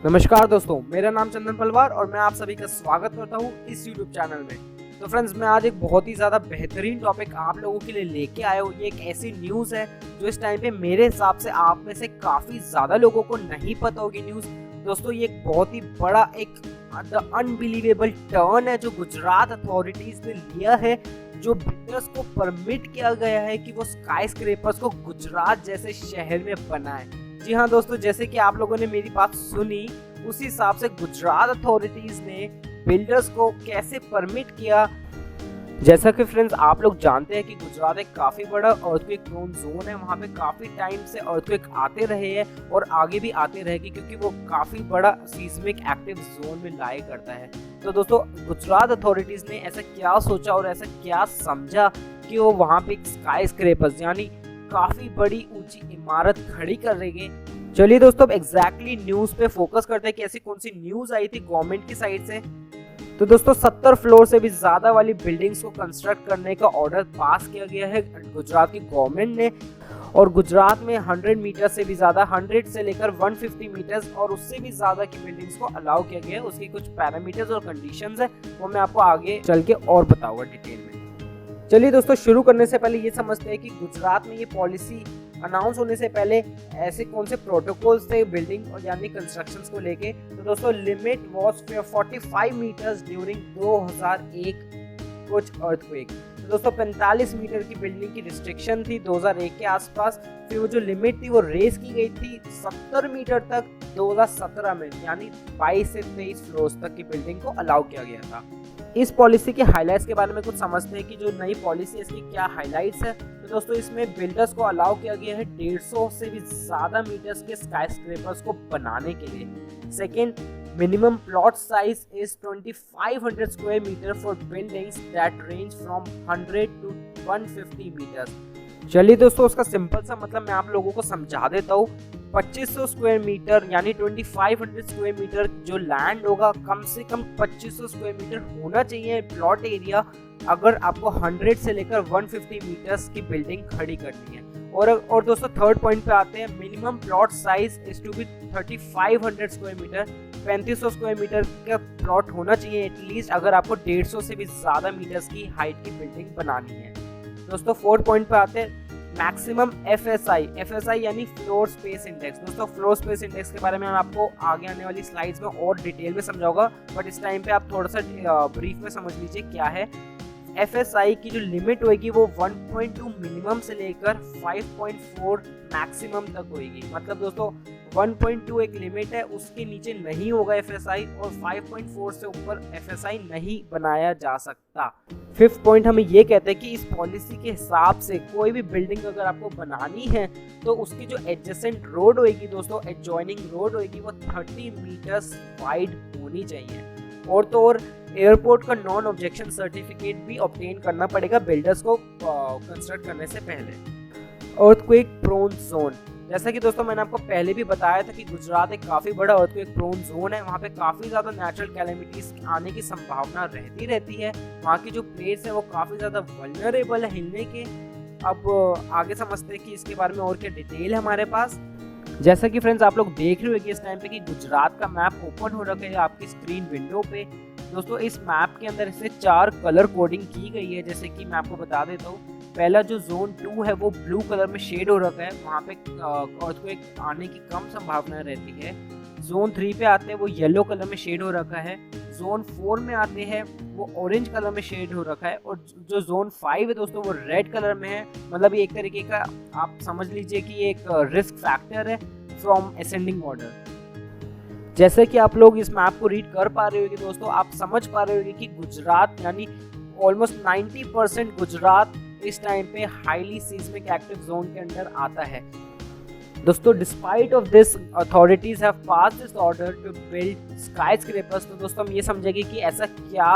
नमस्कार दोस्तों, मेरा नाम चंदन पलवार और मैं आप सभी का स्वागत करता हूँ इस YouTube चैनल में। तो फ्रेंड्स, मैं आज एक बहुत ही ज़्यादा बेहतरीन टॉपिक आप लोगों के लिए लेके आया हूँ। ये एक ऐसी न्यूज़ है जो इस टाइम पे मेरे हिसाब से आप में से काफ़ी ज़्यादा लोगों को नहीं पता होगी न्यूज़। दोस्तों, ये एक बहुत ही बड़ा एक अनबिलीवेबल टर्न है जो गुजरात अथॉरिटीज़ ने लिया है, जो बिल्डर्स को परमिट किया गया है कि वो स्काई स्क्रेपर्स को गुजरात जैसे शहर में बनाए। जी हाँ दोस्तों, जैसे कि आप लोगों ने मेरी बात सुनी, उसी हिसाब से गुजरात अथॉरिटीज ने बिल्डर्स को कैसे परमिट किया। जैसा कि फ्रेंड्स आप लोग जानते हैं कि गुजरात एक काफ़ी बड़ा अर्थक्वेक प्रोन जोन है। वहाँ पे काफ़ी टाइम से अर्थक्वेक आते रहे हैं और आगे भी आते रहेगी, क्योंकि वो काफ़ी बड़ा सीस्मिक एक्टिव जोन में लाया करता है। तो दोस्तों, गुजरात अथॉरिटीज़ ने ऐसा क्या सोचा और ऐसा क्या समझा कि वो वहाँ पे एक स्काई स्क्रेपर्स यानी काफ़ी बड़ी ऊंची इमारत खड़ी कर रही है। चलिए दोस्तों, अब एग्जैक्टली न्यूज़ पे फोकस करते हैं कि ऐसी कौन सी न्यूज़ आई थी गवर्नमेंट की साइड से। तो दोस्तों, 70 फ्लोर से भी ज़्यादा वाली बिल्डिंग्स को कंस्ट्रक्ट करने का ऑर्डर पास किया गया है गुजरात की गवर्नमेंट ने। और गुजरात में 100 मीटर से भी ज़्यादा, 100 से लेकर 150 मीटर्स और उससे भी ज़्यादा की बिल्डिंग्स को अलाउ किया गया है। उसकी कुछ पैरामीटर्स और कंडीशंस है, वो मैं आपको आगे चल के और बताऊंगा डिटेल में। चलिए दोस्तों, शुरू करने से पहले ये समझते हैं कि गुजरात में ये पॉलिसी अनाउंस होने से पहले ऐसे कौन से प्रोटोकॉल्स थे बिल्डिंग और यानी कंस्ट्रक्शंस को लेके। तो दोस्तों, लिमिट वाज 45 मीटर्स ड्यूरिंग 2001 कुछ अर्थक्वेक। तो दोस्तों, 45 मीटर की बिल्डिंग की रिस्ट्रिक्शन थी 2001 के आसपास। फिर वो जो लिमिट थी वो रेस की गई थी 70 मीटर तक 2017 में, यानी 22 से 23 फ्लोर्स तक की बिल्डिंग को अलाउ किया गया था। इस पॉलिसी के हाइलाइट्स के बारे में कुछ समझते हैं कि जो नई पॉलिसी है इसकी क्या हाइलाइट्स है। तो दोस्तों, इसमें बिल्डर्स को अलाउ किया गया है 150 से भी ज़्यादा मीटर्स के स्काई स्क्रेपर्स को बनाने के लिए। Second, minimum plot size is 2500 square metre for buildings that range from 100 to 150 metres. चलिए दोस्तों, उसका सिंपल सा मतलब मैं आप लोगों को समझा देता हूँ। 2500 स्क्वायर मीटर यानी 2500 स्क्वायर मीटर जो लैंड होगा, कम से कम 2500 स्क्वायर मीटर होना चाहिए प्लॉट एरिया, अगर आपको 100 से लेकर 150 मीटर्स की बिल्डिंग खड़ी करनी है। और दोस्तों, थर्ड पॉइंट पे आते हैं। Minimum plot size is to be 3500 square metre, 3500 square metre का प्लॉट होना चाहिए एटलीस्ट, अगर आपको 150 से भी ज़्यादा मीटर्स की हाइट की बिल्डिंग बनानी है। दोस्तों, फोर्थ पॉइंट पे आते हैं। मैक्सिमम एफएसआई यानी फ्लोर स्पेस इंडेक्स। दोस्तों, फ्लोर स्पेस इंडेक्स के बारे में मैं आपको आगे आने वाली स्लाइड्स में और डिटेल में समझाऊंगा, बट इस टाइम पे आप थोड़ा सा ब्रीफ में समझ लीजिए क्या है। एफएसआई की जो लिमिट होगी वो 1.2 मिनिमम से लेकर 5.4 मैक्सिमम तक होगी। मतलब दोस्तों, 1.2 एक लिमिट है, उसके नीचे नहीं होगा एफएसआई, और 5.4 से ऊपर एफएसआई नहीं बनाया जा सकता। फिफ्थ पॉइंट हमें ये कहते हैं कि इस पॉलिसी के हिसाब से कोई भी बिल्डिंग अगर आपको बनानी है तो उसकी जो एडजेसेंट रोड होगी दोस्तों, एडजॉइनिंग रोड होगी, वो 30 मीटर्स वाइड होनी चाहिए। और तो और एयरपोर्ट का नॉन ऑब्जेक्शन सर्टिफिकेट भी ऑब्टेन करना पड़ेगा बिल्डर्स को कंस्ट्रक्ट करने से पहले। अर्थक्वेक प्रोन जोन, जैसा कि दोस्तों मैंने आपको पहले भी बताया था कि गुजरात एक काफ़ी बड़ा अर्थक्वेक प्रोन जोन है। वहाँ पे काफ़ी ज़्यादा नेचुरल कैलेमिटीज आने की संभावना रहती है। वहाँ की जो प्लेस है वो काफ़ी ज़्यादा वल्नरेबल है हिलने के। अब आगे समझते हैं कि इसके बारे में और क्या डिटेल है हमारे पास। जैसा कि फ्रेंड्स आप लोग देख रहे होंगे इस टाइम पे कि गुजरात का मैप ओपन हो रखा है आपकी स्क्रीन विंडो पे। दोस्तों, इस मैप के अंदर से 4 कलर कोडिंग की गई है, जैसे कि मैं आपको बता देता हूँ। पहला जो जोन 2 है वो ब्लू कलर में शेड हो रखा है, वहाँ पे अर्थक्वेक आने की कम संभावना रहती है। जोन 3 पे आते हैं वो येलो कलर में शेड हो रखा है। जोन 4 में आते हैं वो ऑरेंज कलर में शेड हो रखा है। और जो जोन 5 है दोस्तों वो रेड कलर में है। मतलब ये एक तरीके का आप समझ लीजिए कि ये एक रिस्क फैक्टर है फ्रॉम असेंडिंग ऑर्डर। जैसे कि आप लोग इस मैप को रीड कर पा रहे होंगे दोस्तों, आप समझ पा रहे होंगे कि गुजरात यानी ऑलमोस्ट 90% गुजरात इस टाइम पे हाईली सीस्मिक एक्टिव जोन के अंदर आता है। दोस्तों, despite of this authorities have passed this order to build skyscrapers. तो दोस्तों, हम ये समझेंगे कि ऐसा क्या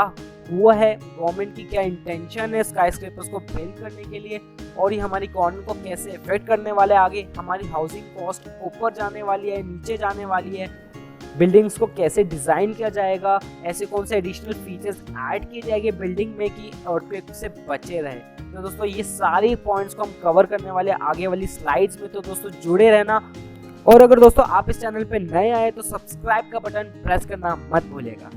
हुआ है, गवर्नमेंट की क्या इंटेंशन है स्काई स्क्रेपर्स को बिल्ड करने के लिए, और ये हमारी इकोनॉमी को कैसे इफेक्ट करने वाले, आगे हमारी हाउसिंग कॉस्ट ऊपर जाने वाली है, नीचे जाने वाली है, बिल्डिंग्स को कैसे डिज़ाइन किया जाएगा, ऐसे कौन से एडिशनल फीचर्स ऐड किए जाएंगे बिल्डिंग में कि अर्थक्वेक से बचे रहे। तो दोस्तों, ये सारे पॉइंट्स को हम कवर करने वाले आगे वाली स्लाइड्स में, तो दोस्तों जुड़े रहना। और अगर दोस्तों आप इस चैनल पे नए आए तो सब्सक्राइब का बटन प्रेस करना मत भूलिएगा।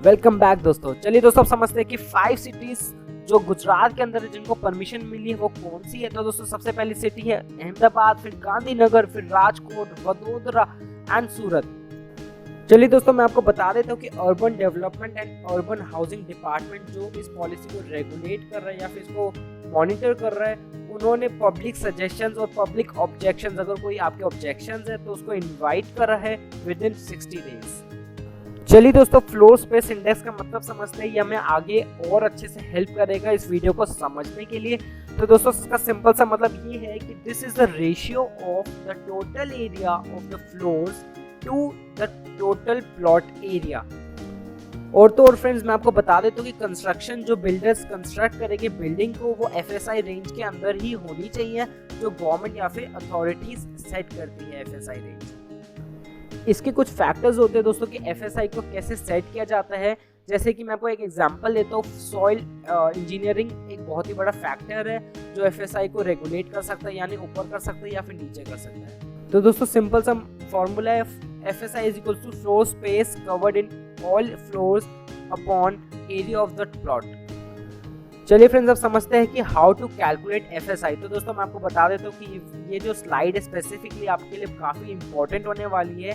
वेलकम बैक दोस्तों। चलिए दोस्तों, अब समझते हैं कि 5 सिटीज जो गुजरात के अंदर है जिनको परमिशन मिली है वो कौन सी है। तो दोस्तों सबसे पहली सिटी है अहमदाबाद, फिर गांधीनगर, फिर राजकोट, वडोदरा एंड सूरत। चलिए दोस्तों, मैं आपको बता देता हूँ कि urban development and urban housing department जो इस पॉलिसी को रेगुलेट कर रहा है या फिर इसको मॉनिटर कर रहा है, उन्होंने पब्लिक सजेशंस और पब्लिक ऑब्जेक्शंस, अगर कोई आपके ऑब्जेक्शंस है तो उसको इनवाइट कर रहा है विद इन 60 डेज। चलिए दोस्तों, फ्लोर स्पेस इंडेक्स का मतलब समझते हैं, ये हमें आगे और अच्छे से हेल्प करेगा इस वीडियो को समझने के लिए। तो दोस्तों इसका सिंपल सा मतलब ये है कि this is the ratio of the total area of the floors to the total plot area. और तो और फ्रेंड्स, मैं आपको बता देता हूँ कि कंस्ट्रक्शन जो बिल्डर्स कंस्ट्रक्ट करेंगे बिल्डिंग को, वो FSI रेंज के अंदर ही होनी चाहिए जो गवर्नमेंट या फिर अथॉरिटीज सेट करती है FSI रेंज। इसके कुछ फैक्टर्स होते हैं दोस्तों कि FSI को कैसे सेट किया जाता है। जैसे कि मैं आपको एक एग्जांपल देता हूँ, सॉइल इंजीनियरिंग एक बहुत ही बड़ा फैक्टर है जो FSI को रेगुलेट कर सकता है, यानी ऊपर कर सकता है या फिर नीचे कर सकता है। तो दोस्तों सिंपल सा फॉर्मूला है, FSI is equal to floor space covered in all floors upon area of the plot. चलिए फ्रेंड्स, अब समझते हैं कि हाउ टू कैलकुलेट FSI। तो दोस्तों मैं आपको बता देता हूँ कि ये जो स्लाइड है स्पेसिफिकली आपके लिए काफ़ी इंपॉर्टेंट होने वाली है।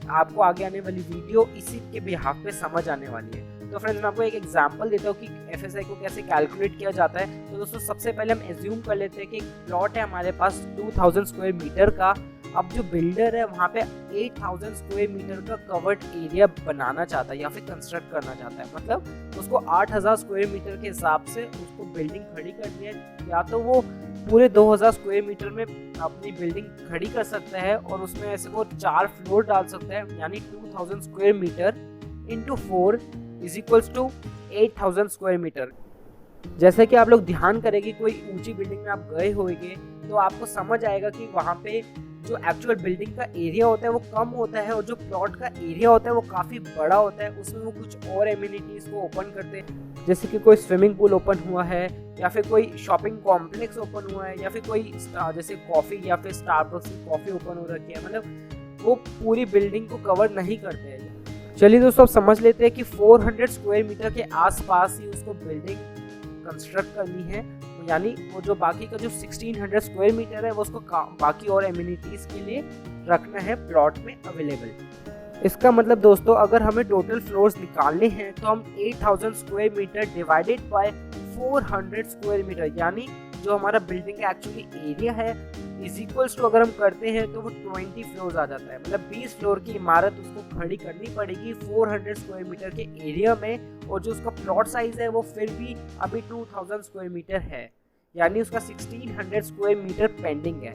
आपको आगे आने वाली वीडियो इसी के बिहाफ पे समझ आने वाली है। तो फ्रेंड्स मैं आपको एक एग्जांपल देता हूँ कि FSI को कैसे कैलकुलेट किया जाता है। तो दोस्तों सबसे पहले हम एज्यूम कर लेते हैं कि एक प्लॉट है हमारे पास 2000 स्क्वायर मीटर का। अब जो बिल्डर है वहाँ पे 8000 स्क्वायर मीटर का कवर्ड एरिया बनाना चाहता है या फिर कंस्ट्रक्ट करना चाहता है, मतलब उसको 8000 स्क्वायर मीटर के हिसाब से उसको बिल्डिंग खड़ी करनी है। या तो वो पूरे 2000 स्क्वायर मीटर में अपनी बिल्डिंग खड़ी कर सकता है और उसमें ऐसे वो 4 फ्लोर डाल सकता है, यानी 2000 square metre into 4 is equals to 8000 square metre. जैसे कि आप लोग ध्यान करेंगे, कोई ऊंची बिल्डिंग में आप गए होंगे तो आपको समझ आएगा कि वहाँ पे जो एक्चुअल बिल्डिंग का एरिया होता है वो कम होता है और जो प्लॉट का एरिया होता है वो काफ़ी बड़ा होता है। उसमें वो कुछ और एमिनिटीज़ को ओपन करते हैं, जैसे कि कोई स्विमिंग पूल ओपन हुआ है या फिर कोई शॉपिंग कॉम्प्लेक्स ओपन हुआ है या फिर कोई जैसे कॉफ़ी या फिर स्टारबक्स की कॉफ़ी ओपन हो रखी है, मतलब वो पूरी बिल्डिंग को कवर नहीं करते हैं। चलिए दोस्तों, अब समझ लेते हैं कि 400 स्क्वायर मीटर के आसपास ही उसको बिल्डिंग कंस्ट्रक्ट करनी है, यानी वो जो बाकी का जो 1600 स्क्वायर मीटर है वो उसको बाकी और एमिनिटीज़ के लिए रखना है प्लॉट में अवेलेबल। इसका मतलब दोस्तों, अगर हमें टोटल फ्लोर्स निकालने हैं तो हम 8000 square metre divided by 400 square metre, यानी जो हमारा बिल्डिंग का एक्चुअली एरिया है इज इक्वल्स टू अगर हम करते हैं तो वो 20 फ्लोर्स आ जाता है। मतलब 20 फ्लोर की इमारत उसको खड़ी करनी पड़ेगी 400 स्क्वायर मीटर के एरिया में, और जो उसका प्लॉट साइज है वो फिर भी अभी 2000 स्क्वायर मीटर है, यानी उसका 1600 स्क्वायर मीटर पेंडिंग है।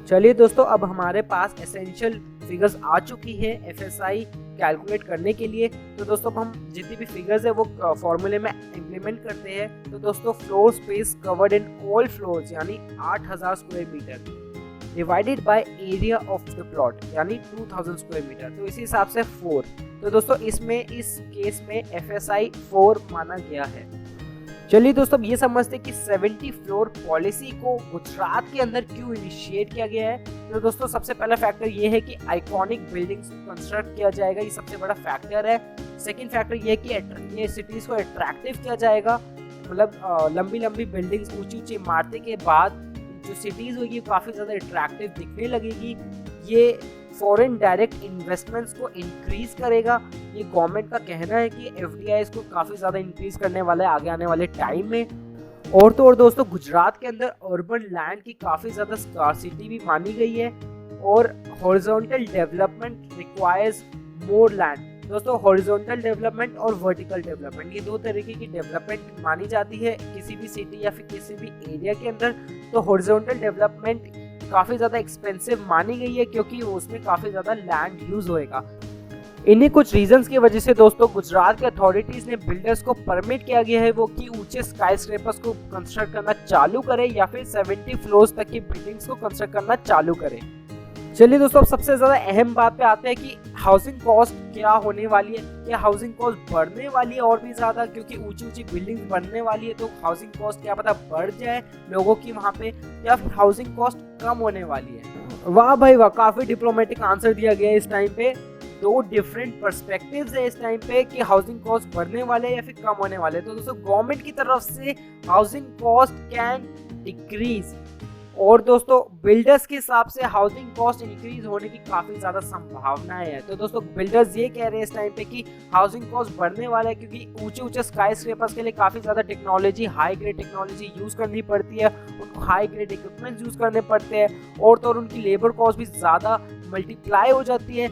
चलिए दोस्तों, अब हमारे पास एसेंशियल फिगर्स आ चुकी है FSI कैलकुलेट करने के लिए। तो दोस्तों हम जितनी भी फिगर्स है वो फॉर्मूले में इम्प्लीमेंट करते हैं। तो दोस्तों floor space covered in all floors यानी 8000 square metre divided by area of the plot यानी 2000 स्क्वायर मीटर, तो इसी हिसाब से 4। तो दोस्तों इसमें इस केस में FSI 4 माना गया है। चलिए दोस्तों, अब ये समझते हैं कि 70 फ्लोर पॉलिसी को गुजरात के अंदर क्यों इनिशिएट किया गया है। तो दोस्तों सबसे पहला फैक्टर ये है कि आइकॉनिक बिल्डिंग्स को कंस्ट्रक्ट किया जाएगा, ये सबसे बड़ा फैक्टर है। सेकंड फैक्टर ये है कि ये सिटीज़ को अट्रैक्टिव किया जाएगा, मतलब लंबी लंबी बिल्डिंग्स, ऊंची ऊंची इमारतें के बाद जो सिटीज़ होगी काफ़ी ज़्यादा अट्रैक्टिव दिखने लगेगी। ये फॉरेन डायरेक्ट इन्वेस्टमेंट्स को इंक्रीज करेगा। ये गवर्नमेंट का कहना है कि FDIs को काफ़ी ज़्यादा इंक्रीज करने वाला है आगे आने वाले टाइम में। और तो और दोस्तों, गुजरात के अंदर अर्बन लैंड की काफ़ी ज़्यादा स्कार्सिटी भी मानी गई है और horizontal development requires more land. दोस्तों हॉरिजॉन्टल डेवलपमेंट और वर्टिकल डेवलपमेंट, ये दो तरीके की डेवलपमेंट मानी जाती है किसी भी सिटी या फिर किसी भी एरिया के अंदर। तो हॉरिजॉन्टल डेवलपमेंट काफ़ी ज़्यादा एक्सपेंसिव मानी गई है क्योंकि उसमें काफ़ी ज़्यादा लैंड यूज़ होएगा। इन्हीं कुछ रीजंस की वजह से दोस्तों गुजरात के अथॉरिटीज़ ने बिल्डर्स को परमिट किया गया है वो कि ऊंचे स्काई स्क्रैपर्स को कंस्ट्रक्ट करना चालू करें या फिर 70 फ्लोर्स तक की बिल्डिंग्स को कंस्ट्रक्ट करना चालू करें। चलिए दोस्तों, अब सबसे ज्यादा अहम बात पे आते हैं कि हाउसिंग कॉस्ट क्या होने वाली है। क्या हाउसिंग कॉस्ट बढ़ने वाली है और भी ज्यादा, क्योंकि ऊंची ऊंची बिल्डिंग बनने वाली है, तो हाउसिंग कॉस्ट क्या पता बढ़ जाए लोगों की वहां पे, या फिर हाउसिंग कॉस्ट कम होने वाली है। वाह भाई वाह, काफी डिप्लोमेटिक आंसर दिया गया है इस टाइम पे। दो डिफरेंट पर्सपेक्टिव्स है इस टाइम पे कि हाउसिंग कॉस्ट बढ़ने वाले या फिर कम होने वाले। तो दोस्तों गवर्नमेंट की तरफ से हाउसिंग कॉस्ट कैन डिक्रीज, और दोस्तों बिल्डर्स के हिसाब से हाउसिंग कॉस्ट इंक्रीज होने की काफी ज्यादा संभावनाएं है। तो दोस्तों बिल्डर्स ये कह रहे हैं इस टाइम पे कि हाउसिंग कॉस्ट बढ़ने वाला है, क्योंकि ऊंचे ऊंचे स्काई स्क्रेपर्स के लिए काफी ज्यादा technology, high grade technology use करनी पड़ती है, उनको हाई ग्रेड इक्विपमेंट यूज करने पड़ते हैं, और तो और उनकी लेबर कॉस्ट भी ज्यादा मल्टीप्लाई हो जाती है।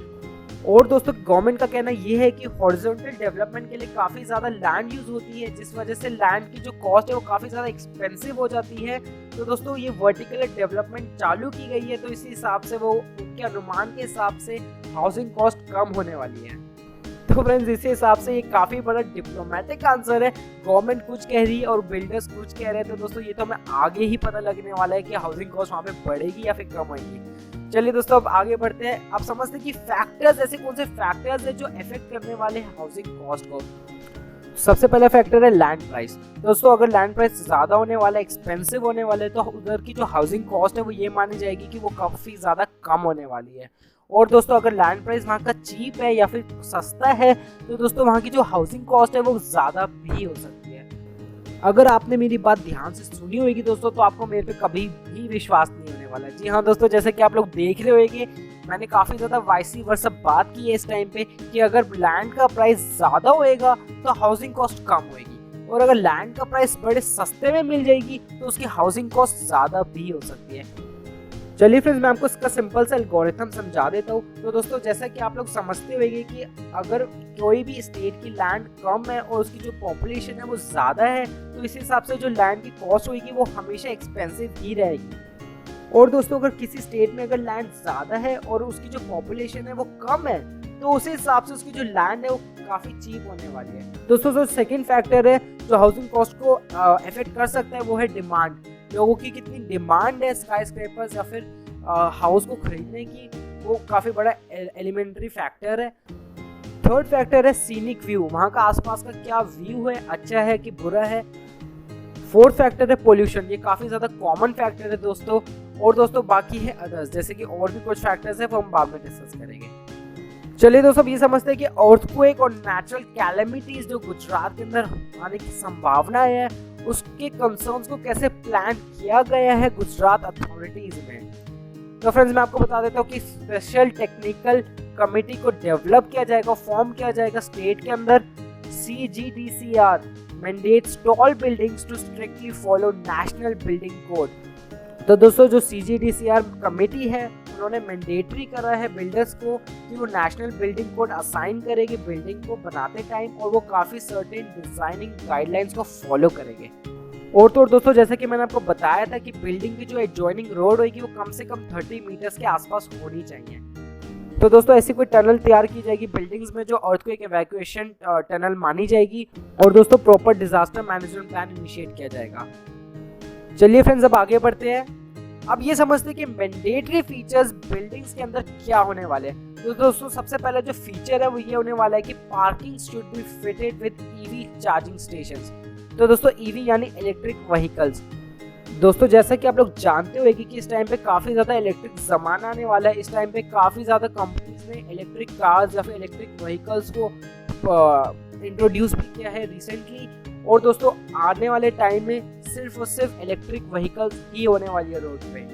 और दोस्तों गवर्नमेंट का कहना यह है कि हॉरिजॉन्टल डेवलपमेंट के लिए काफी ज्यादा लैंड यूज होती है, जिस वजह से लैंड की जो कॉस्ट है वो काफी ज्यादा एक्सपेंसिव हो जाती है। तो दोस्तों ये वर्टिकल डेवलपमेंट चालू की गई है, तो इसी हिसाब से वो उनके अनुमान के हिसाब से हाउसिंग कॉस्ट कम होने वाली है। तो फ्रेंड्स इसी हिसाब से ये काफी बड़ा डिप्लोमेटिक आंसर है। गवर्नमेंट कुछ कह रही है और बिल्डर्स कुछ कह रहे हैं। तो दोस्तों ये तो हमें आगे ही पता लगने वाला है कि हाउसिंग कॉस्ट वहाँ पे बढ़ेगी या फिर कम होगी। चलिए दोस्तों अब आगे बढ़ते हैं। आप समझते हैं कि फैक्टर्स, ऐसे कौन से फैक्टर्स है जो इफेक्ट करने वाले हैं हाउसिंग कॉस्ट को। सबसे पहला फैक्टर है लैंड प्राइस। दोस्तों अगर लैंड प्राइस ज्यादा होने वाला है, एक्सपेंसिव होने वाला है, तो उधर की जो हाउसिंग कॉस्ट है वो ये मानी जाएगी कि वो काफी ज्यादा कम होने वाली है। और दोस्तों अगर लैंड प्राइस वहाँ का चीप है या फिर सस्ता है, तो दोस्तों वहाँ की जो हाउसिंग कॉस्ट है वो ज्यादा भी हो सकती है। अगर आपने मेरी बात ध्यान से सुनी होगी दोस्तों, तो आपको मेरे पे कभी भी विश्वास नहीं होने वाला। जी हाँ दोस्तों, जैसे कि आप लोग देख रहे होंगे, मैंने काफी ज्यादा वाइसी वर्सा बात की है इस टाइम पे कि अगर लैंड का प्राइस ज्यादा होएगा तो हाउसिंग कॉस्ट कम होएगी, और अगर लैंड का प्राइस बड़े सस्ते में मिल जाएगी तो उसकी हाउसिंग कॉस्ट ज्यादा भी हो सकती है। चलिए फ्रेंड्स मैं आपको इसका सिंपल सा एल्गोरिथम समझा देता हूँ। तो दोस्तों जैसा कि आप लोग समझते होंगे कि अगर कोई भी स्टेट की लैंड कम है और उसकी जो पॉपुलेशन है वो ज़्यादा है, तो इस हिसाब से जो लैंड की कॉस्ट होगी वो हमेशा एक्सपेंसिव ही रहेगी। और दोस्तों अगर किसी स्टेट में अगर लैंड ज़्यादा है और उसकी जो पॉपुलेशन है वो कम है, तो उस हिसाब से उसकी जो लैंड है वो काफ़ी चीप होने वाली है। दोस्तों जो सेकेंड फैक्टर है जो हाउसिंग कॉस्ट को अफेक्ट कर सकता है वो है डिमांड। लोगों की कितनी डिमांड है स्काई स्क्रैपर्स या फिर हाउस को खरीदने की, वो काफ़ी बड़ा एलिमेंट्री फैक्टर है। थर्ड फैक्टर है सीनिक व्यू, वहाँ का आसपास का क्या व्यू है, अच्छा है कि बुरा है। फोर्थ फैक्टर है पोल्यूशन, ये काफ़ी ज़्यादा कॉमन फैक्टर है दोस्तों। और दोस्तों बाकी है अदर्स, जैसे कि और भी कुछ फैक्टर्स है वो हम बाद में डिस्कस करेंगे। चलिए दोस्तों ये समझते हैं कि अर्थक्वेक और नेचुरल कैलेमिटीज जो गुजरात के अंदर आने की संभावना है, उसके कंसर्न्स को कैसे प्लान किया गया है गुजरात अथॉरिटीज में। तो फ्रेंड्स मैं आपको बता देता हूँ कि स्पेशल टेक्निकल कमेटी को डेवलप किया जाएगा, फॉर्म किया जाएगा स्टेट के अंदर। CGDCR mandates tall buildings to strictly follow national building code। तो दोस्तों जो CGDCR कमेटी है उन्होंने मैंडेटरी करा है बिल्डर्स को कि वो नेशनल बिल्डिंग कोड असाइन करेंगे बिल्डिंग को बनाते टाइम, और वो काफ़ी सर्टेन डिजाइनिंग गाइडलाइंस को फॉलो करेंगे। और तो दोस्तों जैसे कि मैंने आपको बताया था कि बिल्डिंग की जो एडजॉइनिंग रोड होगी वो कम से कम 30 मीटर्स के आसपास होनी चाहिए। तो दोस्तों ऐसी कोई टनल तैयार की जाएगी बिल्डिंग्स में जो अर्थक्वेक इवैक्यूएशन टनल मानी जाएगी, और दोस्तों proper disaster management plan initiate किया जाएगा। चलिए फ्रेंड्स अब आगे बढ़ते हैं। अब ये समझते हैं कि मैंडेटरी फीचर्स बिल्डिंग्स के अंदर क्या होने वाले हैं। तो दोस्तों सबसे पहला जो फीचर है वो ये होने वाला है कि parking should be fitted with EV charging stations. तो दोस्तों ईवी यानी इलेक्ट्रिक व्हीकल्स। दोस्तों जैसा कि आप लोग जानते हो कि इस टाइम पे काफ़ी ज़्यादा इलेक्ट्रिक ज़माना आने वाला है। इस टाइम पे काफ़ी ज़्यादा कंपनीज ने इलेक्ट्रिक कार्स या फिर इलेक्ट्रिक व्हीकल्स को इंट्रोड्यूस भी किया है रिसेंटली, और दोस्तों आने वाले टाइम में सिर्फ और सिर्फ इलेक्ट्रिक व्हीकल्स ही होने वाली है रोड पे।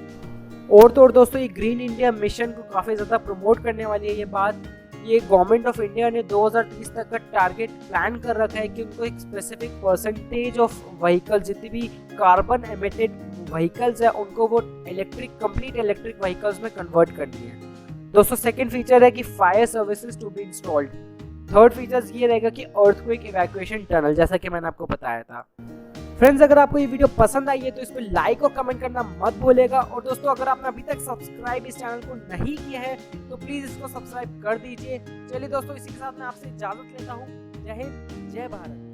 और तो और दोस्तों ये ग्रीन इंडिया मिशन को काफ़ी ज़्यादा प्रमोट करने वाली है ये बात। ये गवर्नमेंट ऑफ इंडिया ने 2030 तक का टारगेट प्लान कर रखा है कि उनको एक स्पेसिफिक परसेंटेज ऑफ व्हीकल, जितनी भी कार्बन एमिटेड व्हीकल्स है उनको वो कंप्लीट इलेक्ट्रिक व्हीकल्स में कन्वर्ट करनी है। दोस्तों सेकंड फीचर है कि fire services to be installed. Third feature ये रहेगा कि अर्थक्वेक इवैक्यूएशन टनल, जैसा कि मैंने आपको बताया था। फ्रेंड्स अगर आपको ये वीडियो पसंद आई है तो इस पर लाइक और कमेंट करना मत भूलेगा। और दोस्तों अगर आपने अभी तक सब्सक्राइब इस चैनल को नहीं किया है तो प्लीज इसको सब्सक्राइब कर दीजिए। चलिए दोस्तों इसी के साथ मैं आपसे इजाजत लेता हूँ। जय हिंद, जय भारत।